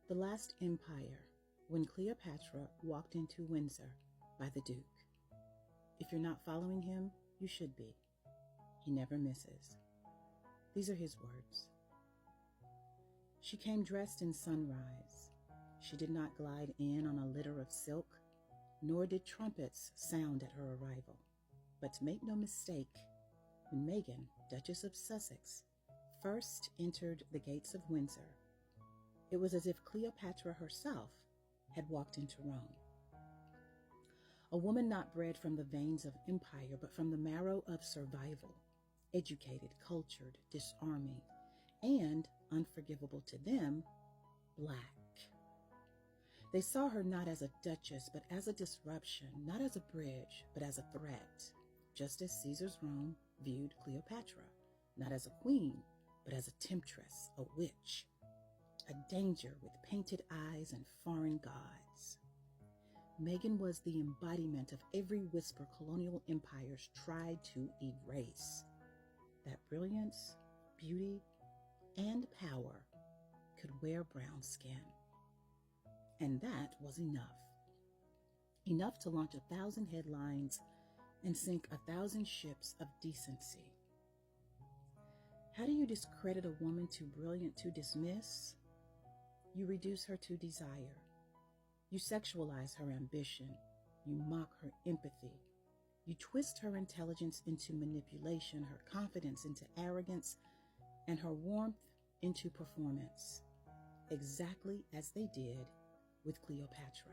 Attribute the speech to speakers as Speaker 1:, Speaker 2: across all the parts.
Speaker 1: The Last Empire, when Cleopatra walked into Windsor by the Duke. If you're not following him, you should be. He never misses. These are his words. She came dressed in sunrise. She did not glide in on a litter of silk, nor did trumpets sound at her arrival. But make no mistake, when Meghan, Duchess of Sussex, first entered the gates of Windsor, it was as if Cleopatra herself had walked into Rome. A woman not bred from the veins of empire, but from the marrow of survival, educated, cultured, disarming, and, unforgivable to them, black. They saw her not as a duchess, but as a disruption, not as a bridge, but as a threat, just as Caesar's Rome viewed Cleopatra, not as a queen, but as a temptress, a witch, a danger with painted eyes and foreign gods. Meghan was the embodiment of every whisper colonial empires tried to erase. That brilliance, beauty, and power could wear brown skin. And that was enough. Enough to launch 1,000 headlines and sink 1,000 ships of decency. How do you discredit a woman too brilliant to dismiss? You reduce her to desire. You sexualize her ambition. You mock her empathy. You twist her intelligence into manipulation, her confidence into arrogance, and her warmth into performance. Exactly as they did with Cleopatra.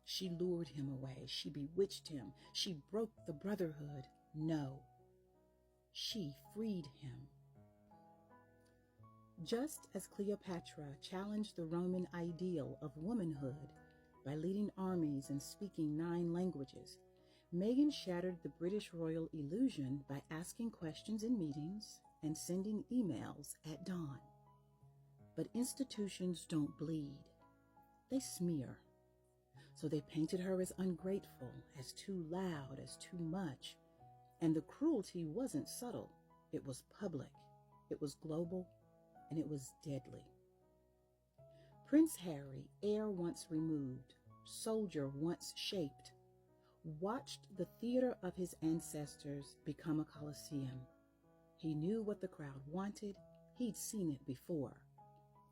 Speaker 1: She lured him away. She bewitched him. She broke the brotherhood. No, she freed him. Just as Cleopatra challenged the Roman ideal of womanhood by leading armies and speaking 9 languages, Meghan shattered the British royal illusion by asking questions in meetings and sending emails at dawn. But institutions don't bleed. They smear. So they painted her as ungrateful, as too loud, as too much. And the cruelty wasn't subtle. It was public. It was global. And it was deadly. Prince Harry, heir once removed, soldier once shaped, watched the theater of his ancestors become a coliseum. He knew what the crowd wanted. He'd seen it before.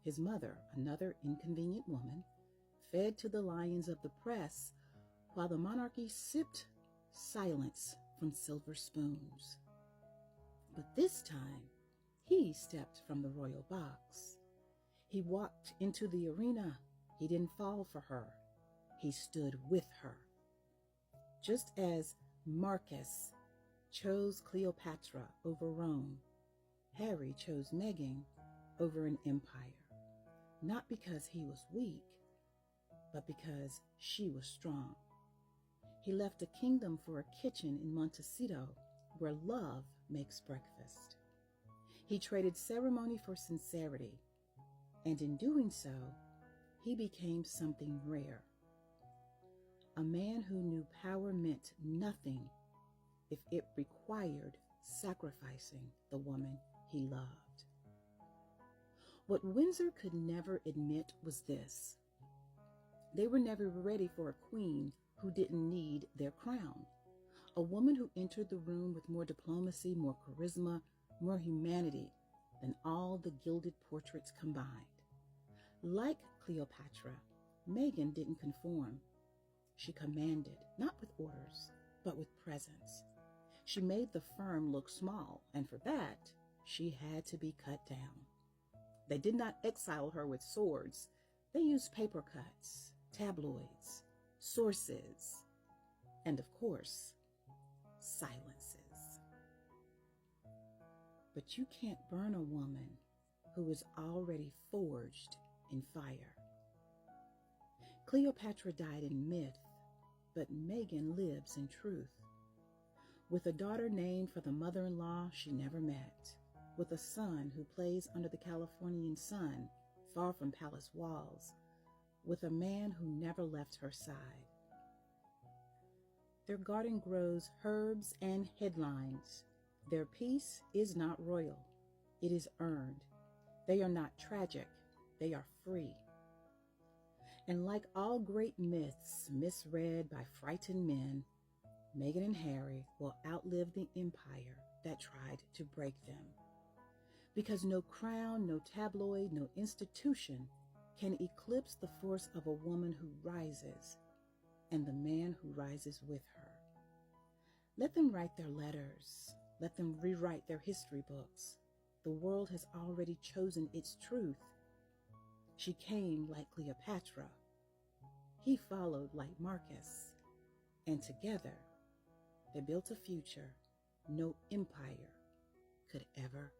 Speaker 1: His mother, another inconvenient woman, fed to the lions of the press, while the monarchy sipped silence from silver spoons. But this time, he stepped from the royal box. He walked into the arena. He didn't fall for her. He stood with her. Just as Marcus chose Cleopatra over Rome, Harry chose Meghan over an empire. Not because he was weak, but because she was strong. He left a kingdom for a kitchen in Montecito where love makes breakfast. He traded ceremony for sincerity, and in doing so, he became something rare. A man who knew power meant nothing if it required sacrificing the woman he loved. What Windsor could never admit was this: they were never ready for a queen who didn't need their crown, a woman who entered the room with more diplomacy, more charisma, more humanity than all the gilded portraits combined. Like Cleopatra, Meghan didn't conform. She commanded, not with orders, but with presence. She made the firm look small, and for that, she had to be cut down. They did not exile her with swords. They used paper cuts, tabloids, sources, and of course, silences. But you can't burn a woman who is already forged in fire. Cleopatra died in myth, but Meghan lives in truth. With a daughter named for the mother-in-law she never met, with a son who plays under the Californian sun, far from palace walls, with a man who never left her side. Their garden grows herbs and headlines. Their peace is not royal. It is earned. They are not tragic. They are free. And like all great myths misread by frightened men, Meghan and Harry will outlive the empire that tried to break them. Because no crown, no tabloid, no institution can eclipse the force of a woman who rises and the man who rises with her. Let them write their letters. Let them rewrite their history books. The world has already chosen its truth. She came like Cleopatra. He followed like Marcus. And together, they built a future no empire could ever